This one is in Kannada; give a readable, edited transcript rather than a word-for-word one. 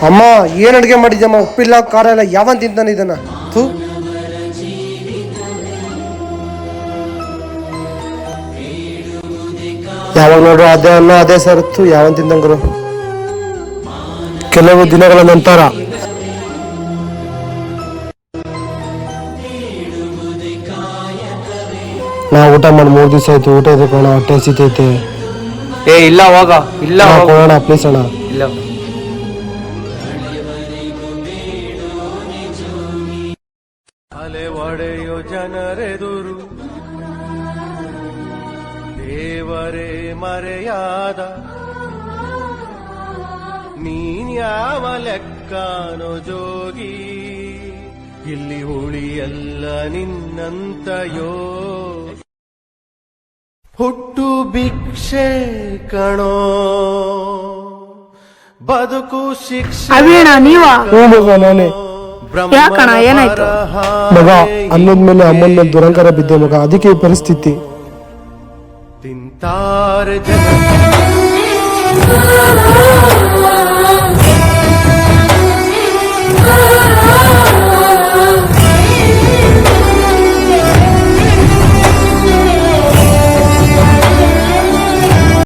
ಅಮ್ಮ ಏನ್ ಅಡುಗೆ ಮಾಡಿದ್ಯಮ್ಮ? ಉಪ್ಪಿಲ್ಲ ಖಾರ ಇಲ್ಲ, ಯಾವನ್ ತಿಂತಾನೆ ಇದನ್ನ? ಥೂ. ಯಾವಾಗ ನೋಡ್ರು ಅದೇ ಅನ್ನ ಅದೇ ಸರತ್ತು, ಯಾವನ್ ತಿಂದಂಗರು? ಕೆಲವು ದಿನಗಳ ನಂತರ ನಾ ಊಟ ಮಾಡಿ 3 ದಿವಸ ಆಯ್ತು. ಊಟ ಇದೆ ಕೋಣ, ಹೊಟ್ಟೆ ಹಸಿತೈತೆ. ಇಲ್ಲ ಹೋಗ, ಇಲ್ಲ ಕೋಣ ಪ್ಲೀಸ್ ಅಣ್ಣ. ಇಲ್ಲ ಅಲೆ ಒಡೆಯೋ ಜನರೆದುರು ದೇವರೇ ಮರೆಯಾದ ನೀನ್ಯಾವ ಲೆಕ್ಕನೋ ಜೋಗಿ, ಇಲ್ಲಿ ಉಳಿಯಲ್ಲ ನಿನ್ನಂತಯೋ. ಹುಟ್ಟು ಭಿಕ್ಷೆ ಕಣೋ, ಬದುಕು ಶಿಕ್ಷೆ. ನಾನೇ ಯಾಕಣ ಏನಾಯ್ತು? ಮಗ ಅನ್ನದ ಮೇಲೆ ಅಮ್ಮನ ಮೇಲೆ ದುರಂಕಾರ ಬಿದ್ದೆ ಮಗ, ಅದಕ್ಕೆ ಈ ಪರಿಸ್ಥಿತಿ. ತಿಂತಾರೆ ಜನ